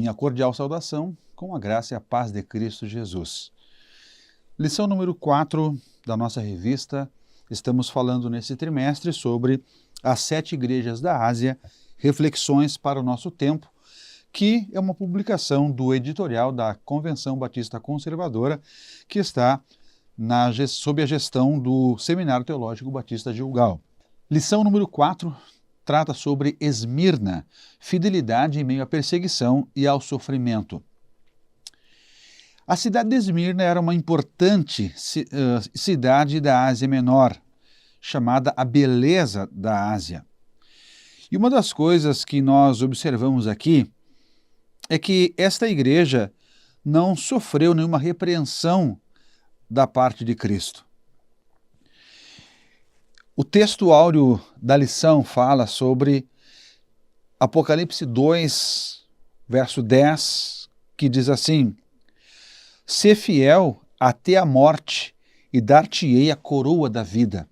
minha cordial saudação, com a graça e a paz de Cristo Jesus. Lição número 4 da nossa revista, estamos falando nesse trimestre sobre as 7 igrejas da Ásia, reflexões para o nosso tempo, que é uma publicação do editorial da Convenção Batista Conservadora, que está sob a gestão do Seminário Teológico Batista Gilgal. Lição número 4 trata sobre Esmirna, fidelidade em meio à perseguição e ao sofrimento. A cidade de Esmirna era uma importante cidade da Ásia Menor, chamada a beleza da Ásia. E uma das coisas que nós observamos aqui é que esta igreja não sofreu nenhuma repreensão da parte de Cristo. O texto áureo da lição fala sobre Apocalipse 2, verso 10, que diz assim: "Sê fiel até a morte, e dar-te-ei a coroa da vida."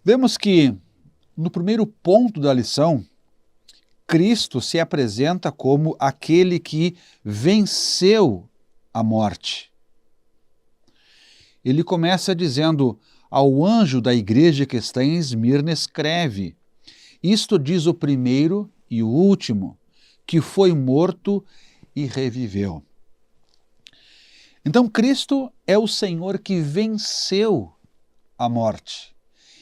Vemos que, no primeiro ponto da lição, Cristo se apresenta como aquele que venceu a morte. Ele começa dizendo: "Ao anjo da igreja que está em Esmirna escreve, isto diz o primeiro e o último, que foi morto e reviveu." Então Cristo é o Senhor que venceu a morte,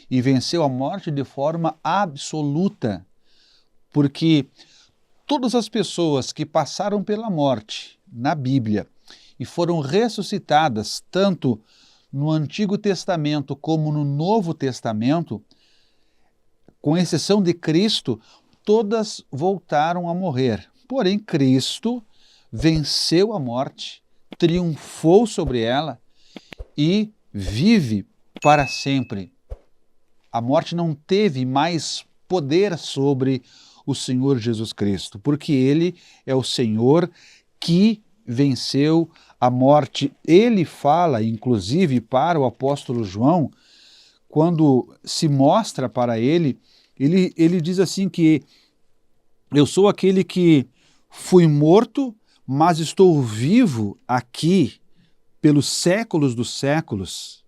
e venceu a morte de forma absoluta, porque todas as pessoas que passaram pela morte na Bíblia e foram ressuscitadas, tanto no Antigo Testamento como no Novo Testamento, com exceção de Cristo, todas voltaram a morrer. Porém, Cristo venceu a morte, triunfou sobre ela e vive para sempre. A morte não teve mais poder sobre o Senhor Jesus Cristo, porque Ele é o Senhor que venceu a morte. Ele fala, inclusive, para o apóstolo João, quando se mostra para ele diz assim que eu sou aquele que fui morto, mas estou vivo aqui pelos séculos dos séculos.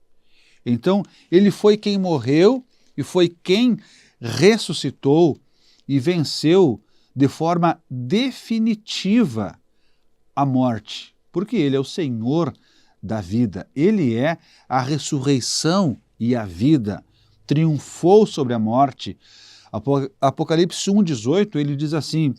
Então, ele foi quem morreu e foi quem ressuscitou e venceu de forma definitiva a morte, porque Ele é o Senhor da vida. Ele é a ressurreição e a vida. Triunfou sobre a morte. Apocalipse 1,18, ele diz assim: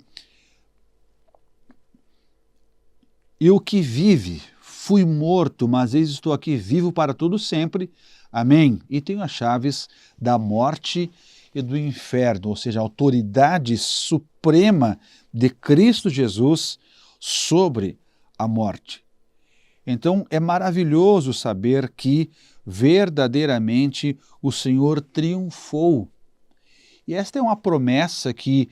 "Eu que vive, fui morto, mas eis estou aqui vivo para todo sempre. Amém. E tenho as chaves da morte e do inferno", ou seja, a autoridade suprema de Cristo Jesus sobre a morte. Então é maravilhoso saber que verdadeiramente o Senhor triunfou. E esta é uma promessa que,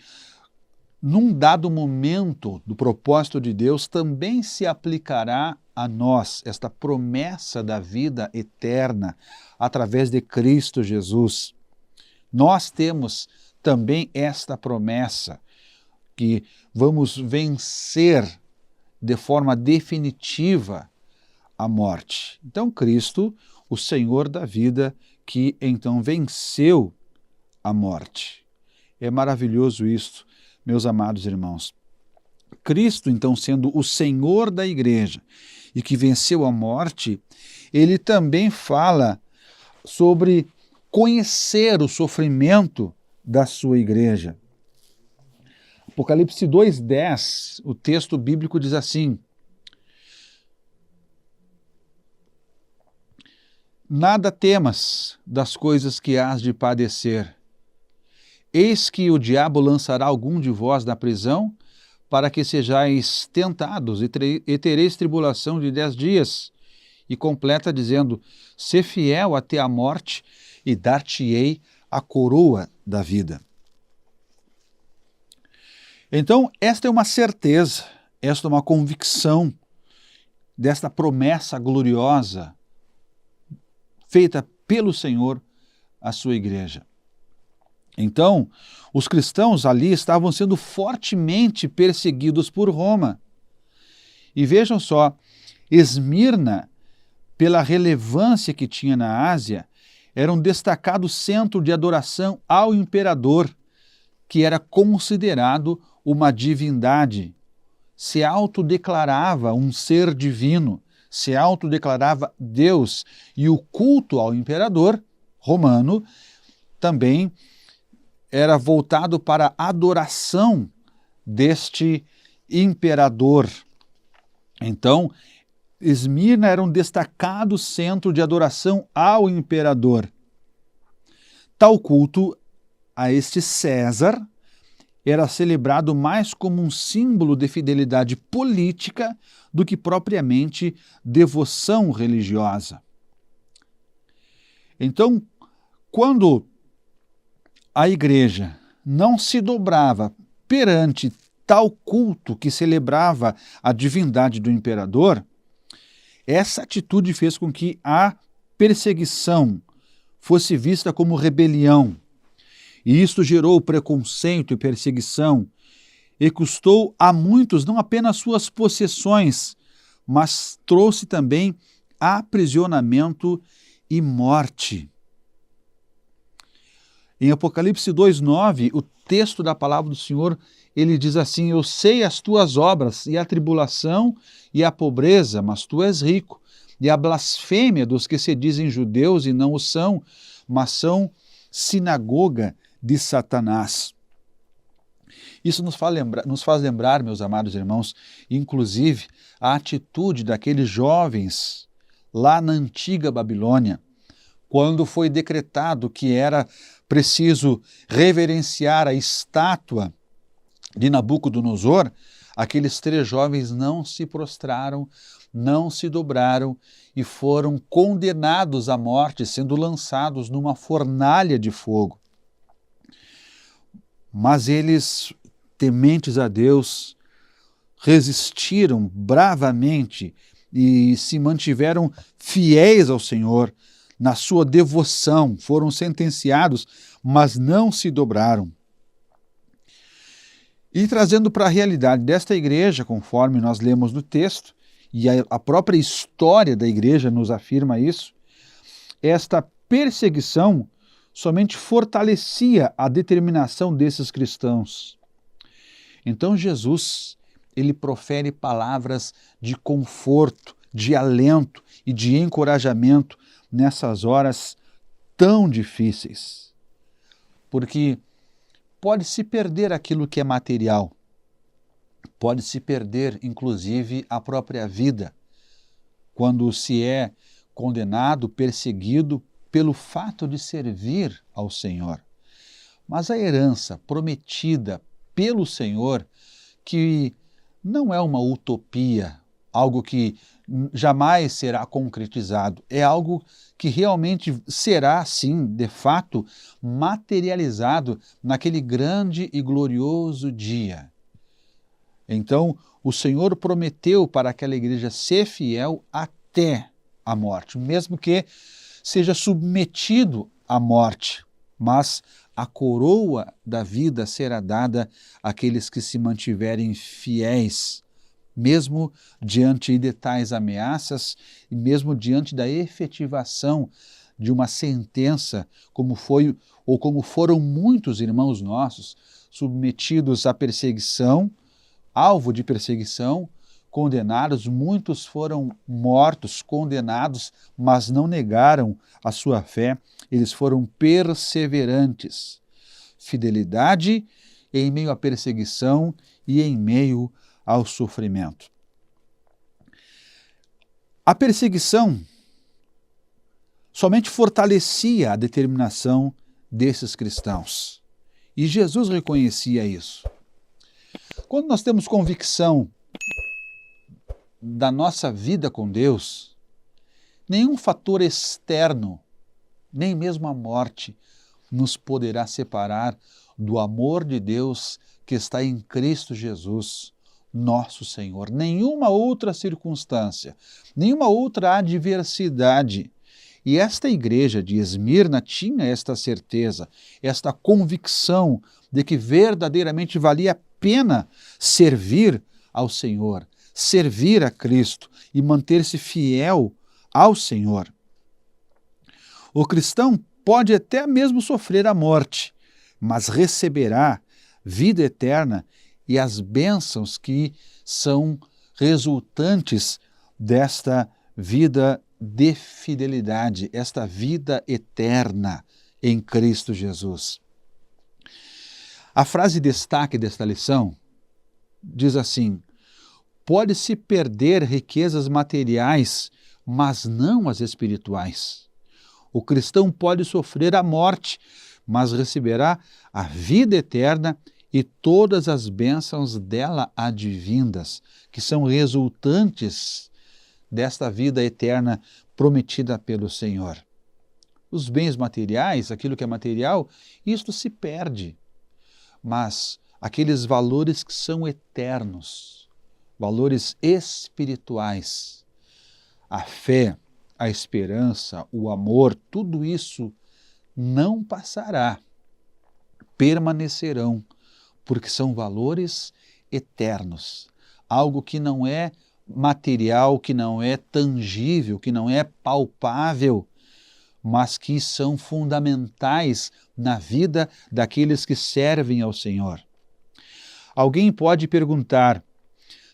num dado momento do propósito de Deus, também se aplicará a nós, esta promessa da vida eterna através de Cristo Jesus. Nós temos também esta promessa, que vamos vencer de forma definitiva a morte. Então Cristo, o Senhor da vida, que então venceu a morte. É maravilhoso isto, meus amados irmãos. Cristo, então, sendo o Senhor da igreja e que venceu a morte, ele também fala sobre conhecer o sofrimento da sua igreja. Apocalipse 2,10, o texto bíblico diz assim: "Nada temas das coisas que hás de padecer. Eis que o diabo lançará algum de vós na prisão, para que sejais tentados e tereis tribulação de 10 dias. E completa dizendo: sê fiel até a morte, e dar-te-ei a coroa da vida." Então, esta é uma certeza, esta é uma convicção desta promessa gloriosa feita pelo Senhor à sua igreja. Então, os cristãos ali estavam sendo fortemente perseguidos por Roma. E vejam só, Esmirna, pela relevância que tinha na Ásia, era um destacado centro de adoração ao imperador, que era considerado uma divindade. Se autodeclarava um ser divino, se autodeclarava Deus, e o culto ao imperador romano também era voltado para a adoração deste imperador. Então, Esmirna era um destacado centro de adoração ao imperador. Tal culto a este César era celebrado mais como um símbolo de fidelidade política do que propriamente devoção religiosa. Então, quando a igreja não se dobrava perante tal culto que celebrava a divindade do imperador, essa atitude fez com que a perseguição fosse vista como rebelião. E isto gerou preconceito e perseguição, e custou a muitos não apenas suas possessões, mas trouxe também aprisionamento e morte. Em Apocalipse 2:9, o texto da palavra do Senhor, ele diz assim: eu sei as tuas obras, e a tribulação e a pobreza, mas tu és rico, e a blasfêmia dos que se dizem judeus e não o são, mas são sinagoga de Satanás. Isso nos faz lembrar, meus amados irmãos, inclusive a atitude daqueles jovens lá na antiga Babilônia, quando foi decretado que era preciso reverenciar a estátua de Nabucodonosor. Aqueles 3 jovens não se prostraram, não se dobraram e foram condenados à morte, sendo lançados numa fornalha de fogo. Mas eles, tementes a Deus, resistiram bravamente e se mantiveram fiéis ao Senhor na sua devoção, foram sentenciados, mas não se dobraram. E trazendo para a realidade desta igreja, conforme nós lemos no texto, e a própria história da igreja nos afirma isso, esta perseguição somente fortalecia a determinação desses cristãos. Então Jesus, ele profere palavras de conforto, de alento e de encorajamento nessas horas tão difíceis. Porque pode-se perder aquilo que é material, pode-se perder, inclusive, a própria vida, quando se é condenado, perseguido pelo fato de servir ao Senhor. Mas a herança prometida pelo Senhor, que não é uma utopia, algo que jamais será concretizado, é algo que realmente será, sim, de fato, materializado naquele grande e glorioso dia. Então, o Senhor prometeu para aquela igreja ser fiel até a morte, mesmo que seja submetido à morte, mas a coroa da vida será dada àqueles que se mantiverem fiéis, mesmo diante de tais ameaças e mesmo diante da efetivação de uma sentença, como foi ou como foram muitos irmãos nossos submetidos à perseguição, alvo de perseguição, condenados, muitos foram mortos, condenados, mas não negaram a sua fé, eles foram perseverantes. Fidelidade em meio à perseguição e em meio ao sofrimento. A perseguição somente fortalecia a determinação desses cristãos. E Jesus reconhecia isso. Quando nós temos convicção da nossa vida com Deus, nenhum fator externo, nem mesmo a morte, nos poderá separar do amor de Deus que está em Cristo Jesus, nosso Senhor. Nenhuma outra circunstância, nenhuma outra adversidade E esta igreja de Esmirna tinha esta certeza, esta convicção de que verdadeiramente valia a pena servir ao Senhor, servir a Cristo e manter-se fiel ao Senhor. O cristão pode até mesmo sofrer a morte, mas receberá vida eterna e as bênçãos que são resultantes desta vida de fidelidade, esta vida eterna em Cristo Jesus. A frase destaque desta lição diz assim: pode-se perder riquezas materiais, mas não as espirituais. O cristão pode sofrer a morte, mas receberá a vida eterna e todas as bênçãos dela advindas, que são resultantes desta vida eterna prometida pelo Senhor. Os bens materiais, aquilo que é material, isto se perde, mas aqueles valores que são eternos, valores espirituais, a fé, a esperança, o amor, tudo isso não passará, permanecerão, porque são valores eternos, algo que não é material, que não é tangível, que não é palpável, mas que são fundamentais na vida daqueles que servem ao Senhor. Alguém pode perguntar: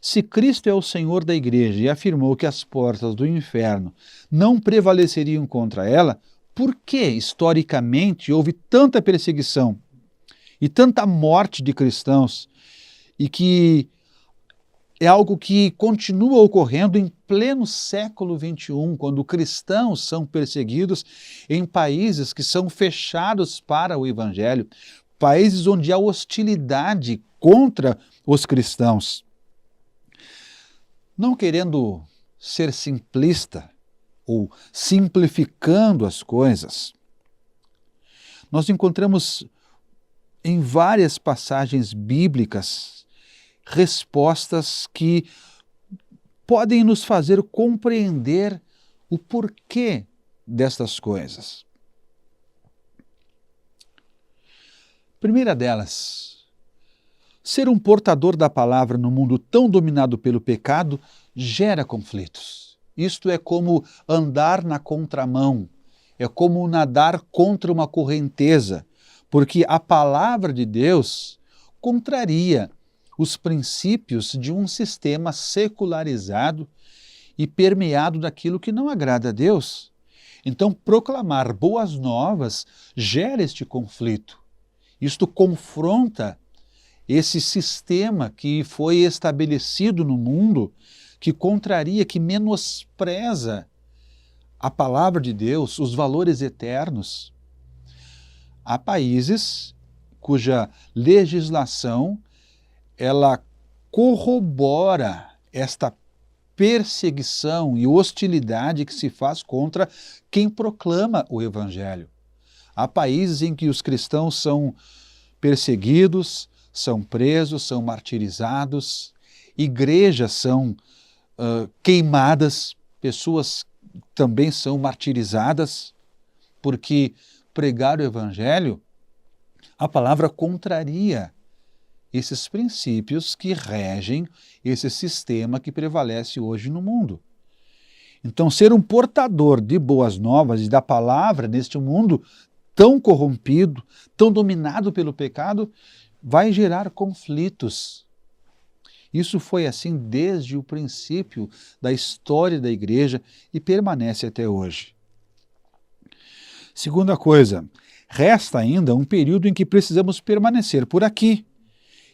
se Cristo é o Senhor da igreja e afirmou que as portas do inferno não prevaleceriam contra ela, por que, historicamente, houve tanta perseguição e tanta morte de cristãos, e que é algo que continua ocorrendo em pleno século XXI, quando cristãos são perseguidos em países que são fechados para o Evangelho, países onde há hostilidade contra os cristãos? Não querendo ser simplista ou simplificando as coisas, nós encontramos em várias passagens bíblicas respostas que podem nos fazer compreender o porquê destas coisas. Primeira delas, ser um portador da palavra no mundo tão dominado pelo pecado gera conflitos. Isto é como andar na contramão, é como nadar contra uma correnteza, porque a palavra de Deus contraria os princípios de um sistema secularizado e permeado daquilo que não agrada a Deus. Então, proclamar boas novas gera este conflito. Isto confronta esse sistema que foi estabelecido no mundo, que contraria, que menospreza a palavra de Deus, os valores eternos. Há países cuja legislação ela corrobora esta perseguição e hostilidade que se faz contra quem proclama o Evangelho. Há países em que os cristãos são perseguidos, são presos, são martirizados, igrejas são queimadas, pessoas também são martirizadas, porque pregar o Evangelho, a palavra contraria esses princípios que regem esse sistema que prevalece hoje no mundo. Então, ser um portador de boas novas e da palavra neste mundo tão corrompido, tão dominado pelo pecado, vai gerar conflitos. Isso foi assim desde o princípio da história da igreja e permanece até hoje. Segunda coisa, resta ainda um período em que precisamos permanecer por aqui.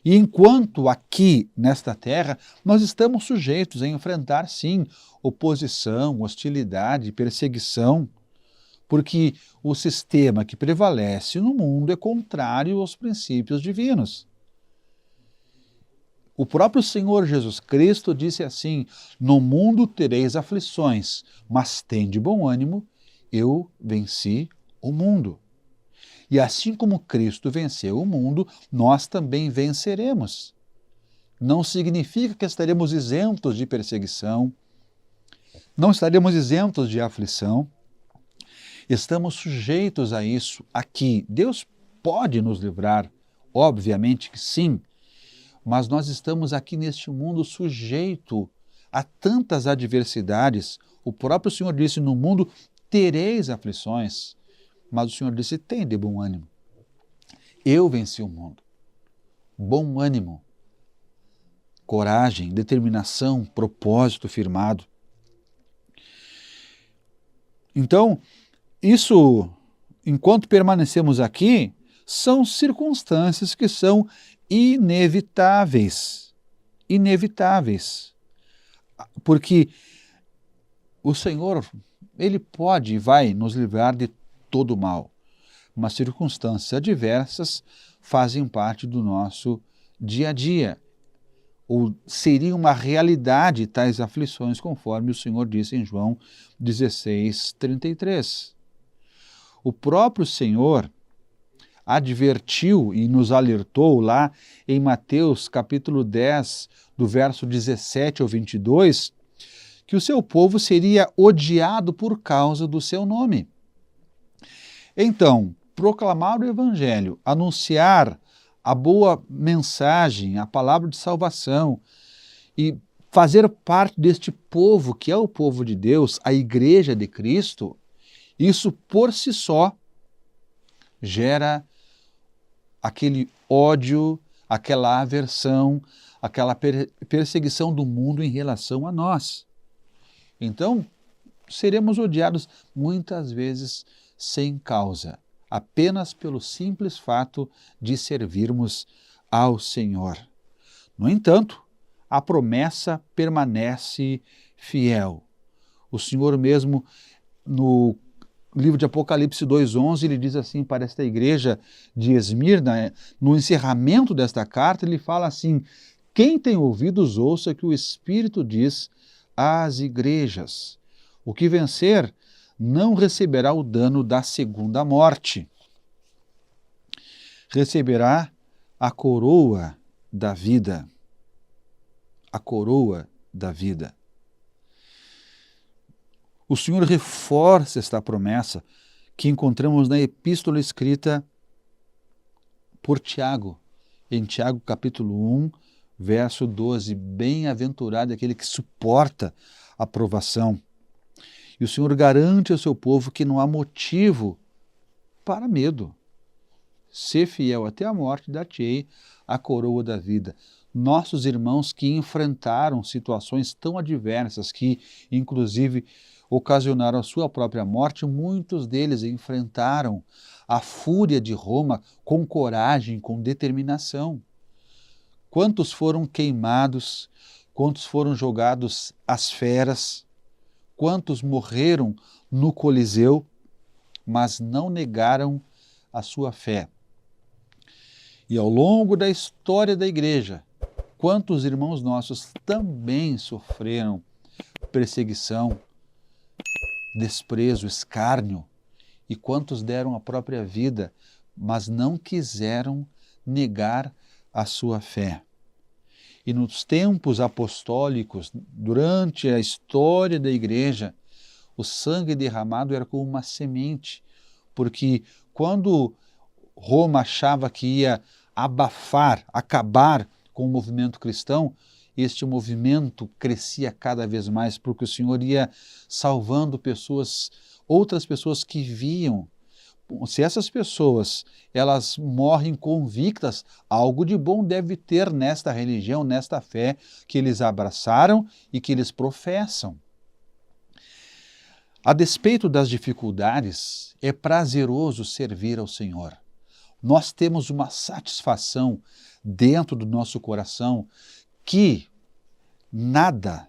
E enquanto aqui, nesta terra, nós estamos sujeitos a enfrentar, sim, oposição, hostilidade, perseguição, porque o sistema que prevalece no mundo é contrário aos princípios divinos. O próprio Senhor Jesus Cristo disse assim: no mundo tereis aflições, mas tende bom ânimo, eu venci o mundo. E assim como Cristo venceu o mundo, nós também venceremos. Não significa que estaremos isentos de perseguição, não estaremos isentos de aflição, Estamos sujeitos a isso aqui. Deus pode nos livrar, obviamente que sim, mas nós estamos aqui neste mundo sujeito a tantas adversidades. O próprio Senhor disse, no mundo tereis aflições, mas o Senhor disse, tem de bom ânimo. Eu venci o mundo. Bom ânimo, coragem, determinação, propósito firmado. Então, isso, enquanto permanecemos aqui, são circunstâncias que são inevitáveis. Inevitáveis. Porque o Senhor, Ele pode e vai nos livrar de todo o mal, mas circunstâncias adversas fazem parte do nosso dia a dia. Ou seria uma realidade tais aflições, conforme o Senhor disse em João 16:33. O próprio Senhor advertiu e nos alertou lá em Mateus capítulo 10, do verso 17 ao 22, que o seu povo seria odiado por causa do seu nome. Então, proclamar o Evangelho, anunciar a boa mensagem, a palavra de salvação e fazer parte deste povo que é o povo de Deus, a Igreja de Cristo, isso por si só gera aquele ódio, aquela aversão, aquela perseguição do mundo em relação a nós. Então, seremos odiados muitas vezes sem causa, apenas pelo simples fato de servirmos ao Senhor. No entanto, a promessa permanece fiel. O Senhor mesmo, no livro de Apocalipse 2:11, ele diz assim para esta igreja de Esmirna, no encerramento desta carta, ele fala assim: quem tem ouvidos, ouça que o Espírito diz às igrejas. O que vencer não receberá o dano da segunda morte. Receberá a coroa da vida. A coroa da vida. O Senhor reforça esta promessa que encontramos na epístola escrita por Tiago, em Tiago capítulo 1, verso 12. Bem-aventurado aquele que suporta a provação. E o Senhor garante ao seu povo que não há motivo para medo. Ser fiel até a morte, dar-te-ei a coroa da vida. Nossos irmãos que enfrentaram situações tão adversas que, inclusive, ocasionaram a sua própria morte, muitos deles enfrentaram a fúria de Roma com coragem, com determinação. Quantos foram queimados, quantos foram jogados às feras, quantos morreram no Coliseu, mas não negaram a sua fé. E ao longo da história da igreja, quantos irmãos nossos também sofreram perseguição, desprezo, escárnio, e quantos deram a própria vida, mas não quiseram negar a sua fé. E nos tempos apostólicos, durante a história da igreja, o sangue derramado era como uma semente, porque quando Roma achava que ia abafar, acabar com o movimento cristão, este movimento crescia cada vez mais, porque o Senhor ia salvando pessoas, outras pessoas que viam. Se essas pessoas, elas morrem convictas, algo de bom deve ter nesta religião, nesta fé que eles abraçaram e que eles professam. A despeito das dificuldades, é prazeroso servir ao Senhor. Nós temos uma satisfação dentro do nosso coração que nada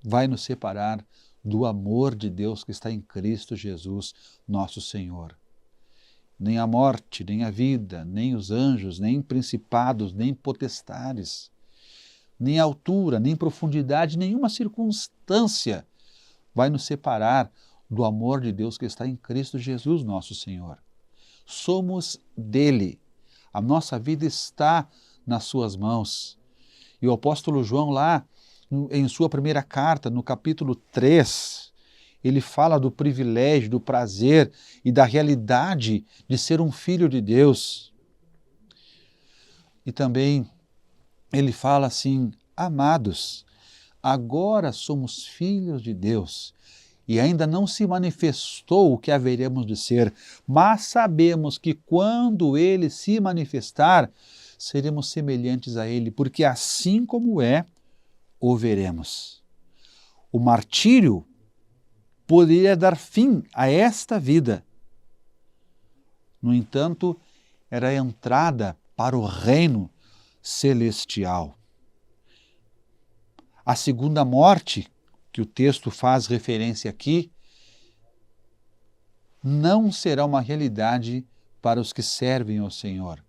vai nos separar do amor de Deus que está em Cristo Jesus, nosso Senhor. Nem a morte, nem a vida, nem os anjos, nem principados, nem potestades, nem altura, nem profundidade, nenhuma circunstância vai nos separar do amor de Deus que está em Cristo Jesus, nosso Senhor. Somos dele. A nossa vida está nas suas mãos. E o apóstolo João lá, em sua primeira carta, no capítulo 3, ele fala do privilégio, do prazer e da realidade de ser um filho de Deus. E também ele fala assim: amados, agora somos filhos de Deus e ainda não se manifestou o que haveremos de ser, mas sabemos que quando ele se manifestar, seremos semelhantes a ele, porque assim como é, o veremos. O martírio poderia dar fim a esta vida. No entanto, era a entrada para o reino celestial. A segunda morte, que o texto faz referência aqui, não será uma realidade para os que servem ao Senhor,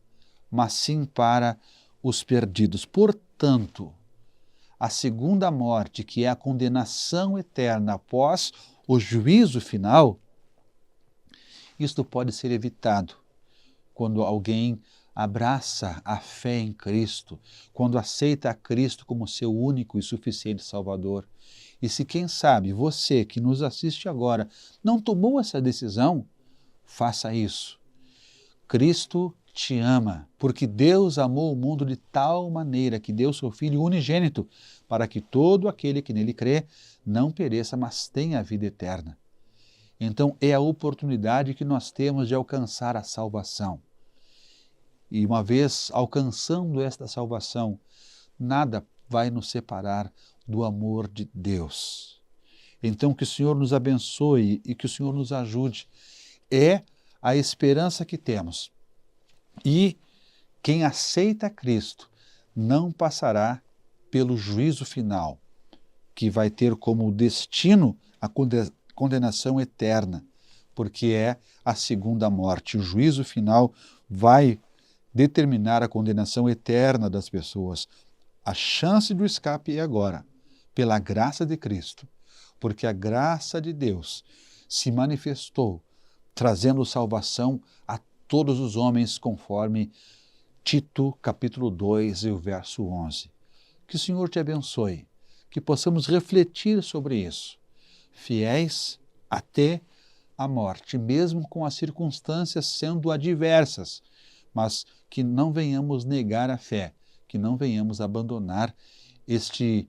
mas sim para os perdidos. Portanto, a segunda morte, que é a condenação eterna após o juízo final, isto pode ser evitado quando alguém abraça a fé em Cristo, quando aceita a Cristo como seu único e suficiente Salvador. E se, quem sabe, você que nos assiste agora não tomou essa decisão, faça isso. Cristo te ama, porque Deus amou o mundo de tal maneira que deu seu Filho unigênito, para que todo aquele que nele crê não pereça, mas tenha a vida eterna. Então é a oportunidade que nós temos de alcançar a salvação. E uma vez alcançando esta salvação, nada vai nos separar do amor de Deus. Então que o Senhor nos abençoe e que o Senhor nos ajude. É a esperança que temos. E quem aceita Cristo não passará pelo juízo final, que vai ter como destino a condenação eterna, porque é a segunda morte. O juízo final vai determinar a condenação eterna das pessoas. A chance do escape é agora, pela graça de Cristo, porque a graça de Deus se manifestou, trazendo salvação a todos os homens, conforme Tito, capítulo 2, e o verso 11. Que o Senhor te abençoe, que possamos refletir sobre isso, fiéis até a morte, mesmo com as circunstâncias sendo adversas, mas que não venhamos negar a fé, que não venhamos abandonar este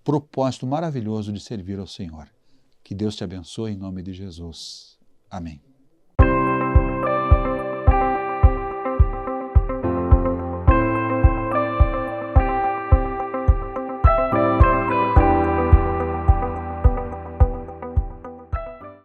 propósito maravilhoso de servir ao Senhor. Que Deus te abençoe em nome de Jesus. Amém.